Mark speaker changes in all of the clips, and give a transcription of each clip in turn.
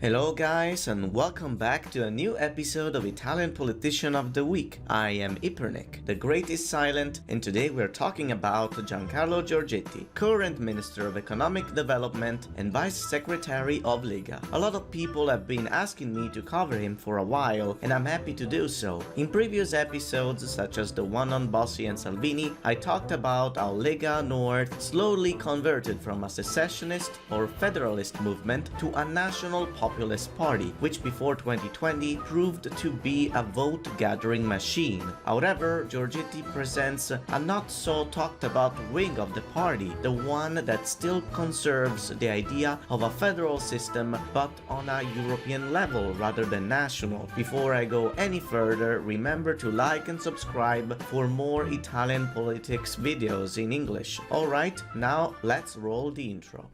Speaker 1: Hello guys and welcome back to a new episode of Italian Politician of the Week. I am Ipernick, the great is silent, and today we're talking about Giancarlo Giorgetti, current Minister of Economic Development and Vice Secretary of Lega. A lot of people have been asking me to cover him for a while and I'm happy to do so. In previous episodes, such as the one on Bossi and Salvini, I talked about how Lega Nord slowly converted from a secessionist or federalist movement to a national populist party, which before 2020 proved to be a vote-gathering machine. However, Giorgetti presents a not so talked about wing of the party, the one that still conserves the idea of a federal system but on a European level rather than national. Before I go any further, remember to like and subscribe for more Italian politics videos in English. Alright, now let's roll the intro.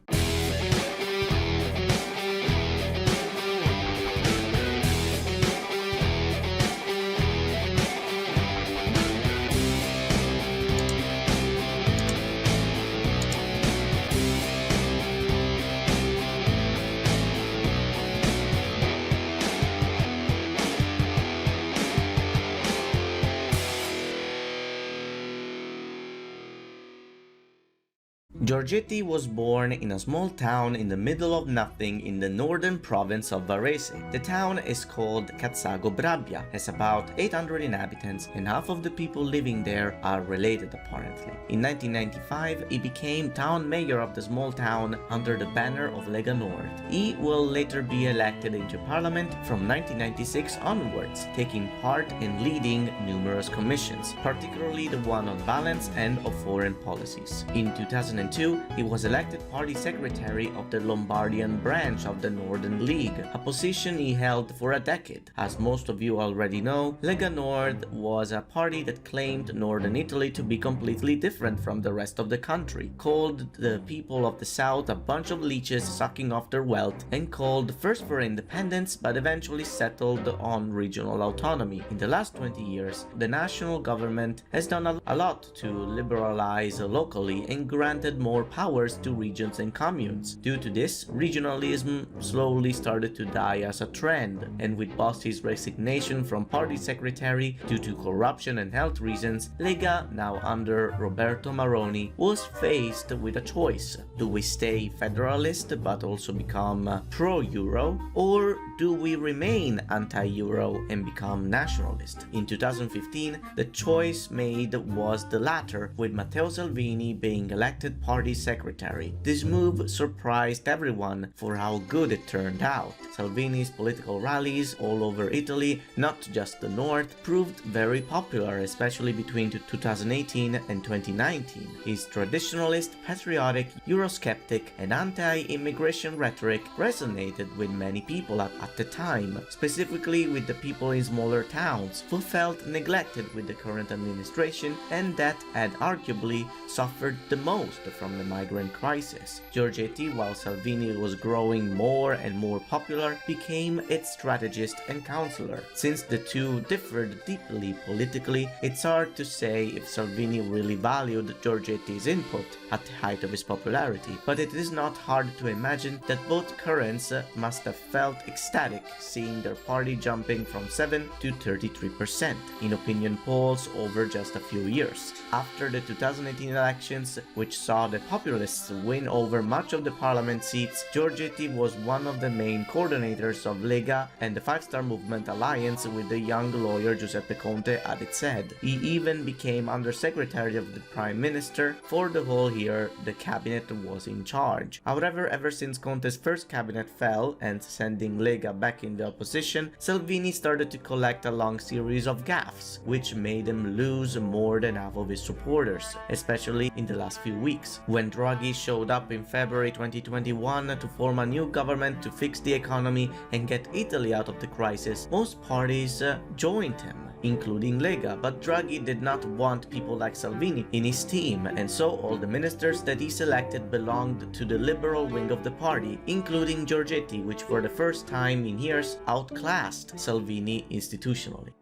Speaker 1: Giorgetti was born in a small town in the middle of nothing in the northern province of Varese. The town is called Cazzago Brabbia, has about 800 inhabitants, and half of the people living there are related apparently. In 1995, he became town mayor of the small town under the banner of Lega Nord. He will later be elected into parliament from 1996 onwards, taking part in leading numerous commissions, particularly the one on balance and of foreign policies. In 2002, he was elected party secretary of the Lombardian branch of the Northern League, a position he held for a decade. As most of you already know, Lega Nord was a party that claimed Northern Italy to be completely different from the rest of the country, called the people of the south a bunch of leeches sucking off their wealth, and called first for independence but eventually settled on regional autonomy. In the last 20 years, the national government has done a lot to liberalize locally and granted more powers to regions and communes. Due to this, regionalism slowly started to die as a trend, and with Bossi's resignation from party secretary due to corruption and health reasons, Lega, now under Roberto Maroni, was faced with a choice. Do we stay federalist but also become pro-Euro, or do we remain anti-Euro and become nationalist? In 2015, the choice made was the latter, with Matteo Salvini being elected party secretary. This move surprised everyone for how good it turned out. Salvini's political rallies all over Italy, not just the north, proved very popular, especially between 2018 and 2019. His traditionalist, patriotic, Eurosceptic and anti-immigration rhetoric resonated with many people at the time, specifically with the people in smaller towns who felt neglected with the current administration and that had arguably suffered the most from the migrant crisis. Giorgetti, while Salvini was growing more and more popular, became its strategist and counselor. Since the two differed deeply politically, it's hard to say if Salvini really valued Giorgetti's input at the height of his popularity, but it is not hard to imagine that both currents must have felt ecstatic seeing their party jumping from 7 to 33% in opinion polls over just a few years. After the 2018 elections, which saw the populists win over much of the parliament seats, Giorgetti was one of the main coordinators of Lega and the Five-Star Movement alliance with the young lawyer Giuseppe Conte at its head. He even became undersecretary of the Prime Minister. For the whole year, the cabinet was in charge. However, ever since Conte's first cabinet fell and sending Lega back in the opposition, Salvini started to collect a long series of gaffes, which made him lose more than half of his supporters, especially in the last few weeks. When Draghi showed up in February 2021 to form a new government to fix the economy and get Italy out of the crisis, most parties joined him, including Lega, but Draghi did not want people like Salvini in his team, and so all the ministers that he selected belonged to the liberal wing of the party, including Giorgetti, which for the first time in years outclassed Salvini institutionally.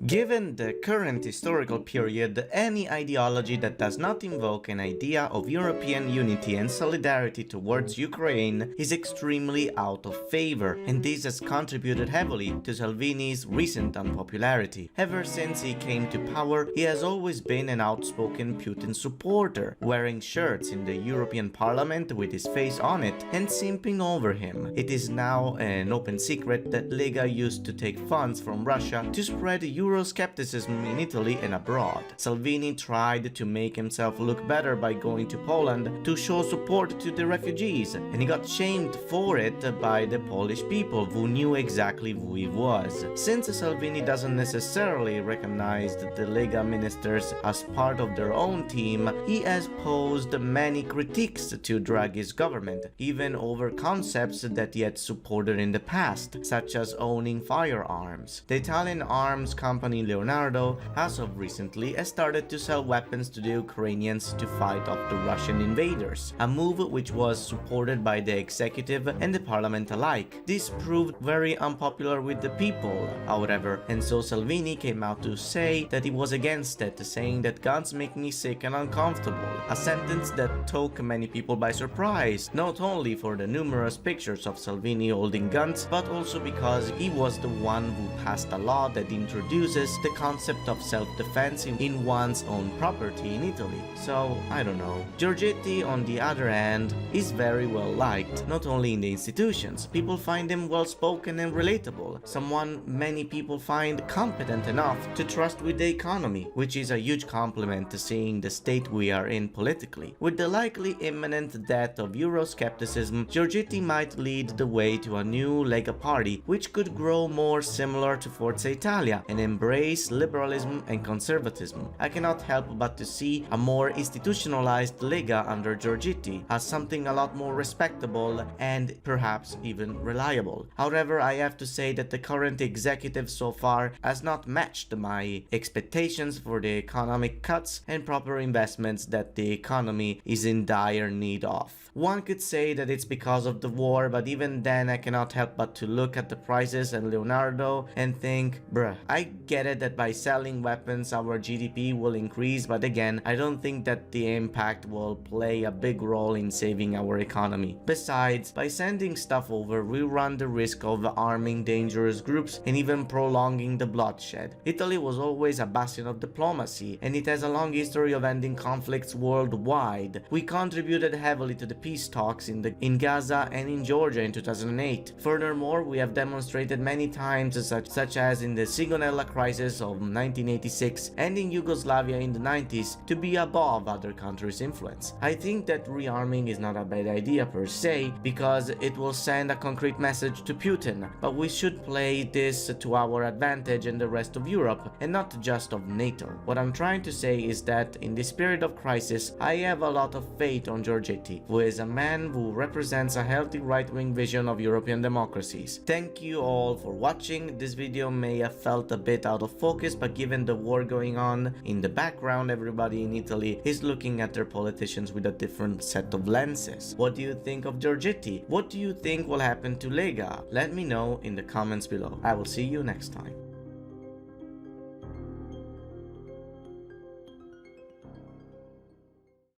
Speaker 1: Given the current historical period, any ideology that does not invoke an idea of European unity and solidarity towards Ukraine is extremely out of favor, and this has contributed heavily to Salvini's recent unpopularity. Ever since he came to power, he has always been an outspoken Putin supporter, wearing shirts in the European Parliament with his face on it and simping over him. It is now an open secret that Lega used to take funds from Russia to spread Euroscepticism in Italy and abroad. Salvini tried to make himself look better by going to Poland to show support to the refugees, and he got shamed for it by the Polish people who knew exactly who he was. Since Salvini doesn't necessarily recognize the Lega ministers as part of their own team, he has posed many critiques to Draghi's government, even over concepts that he had supported in the past, such as owning firearms. The Italian arms company Leonardo, as of recently, has started to sell weapons to the Ukrainians to fight off the Russian invaders, a move which was supported by the executive and the parliament alike. This proved very unpopular with the people, however, and so Salvini came out to say that he was against it, saying that guns make me sick and uncomfortable, a sentence that took many people by surprise, not only for the numerous pictures of Salvini holding guns, but also because he was the one who passed a law that introduces the concept of self-defense in one's own property in Italy. So, I don't know. Giorgetti, on the other hand, is very well liked, not only in the institutions. People find him well-spoken and relatable, someone many people find competent enough to trust with the economy, which is a huge compliment to seeing the state we are in politically. With the likely imminent death of Euroscepticism, Giorgetti might lead the way to a new Lega party, which could grow more similar to Forza Italia and embrace liberalism and conservatism. I cannot help but to see a more institutionalized Lega under Giorgetti as something a lot more respectable and perhaps even reliable. However, I have to say that the current executive so far has not matched my expectations for the economic cuts and proper investments that the economy is in dire need of. One could say that it's because of the war, but even then I cannot help but to look at the prices and Leonardo and think, bruh, I get it that by selling weapons our GDP will increase, but again, I don't think that the impact will play a big role in saving our economy. Besides, by sending stuff over, we run the risk of arming dangerous groups and even prolonging the bloodshed. Italy was always a bastion of diplomacy, and it has a long history of ending conflicts worldwide. We contributed heavily to the peace talks in Gaza and in Georgia in 2008. Furthermore, we have demonstrated many times, such as in the Sigonella crisis of 1986 and in Yugoslavia in the 90s, to be above other countries' influence. I think that rearming is not a bad idea per se, because it will send a concrete message to Putin, but we should play this to our advantage and the rest of Europe, and not just of NATO. What I'm trying to say is that in this period of crisis, I have a lot of faith on Giorgetti, who is a man who represents a healthy right-wing vision of European democracies. Thank you all for watching. This video may have felt a bit out of focus, but given the war going on in the background, everybody in Italy is looking at their politicians with a different set of lenses. What do you think of Giorgetti? What do you think will happen to Lega? Let me know in the comments below. I will see you next time.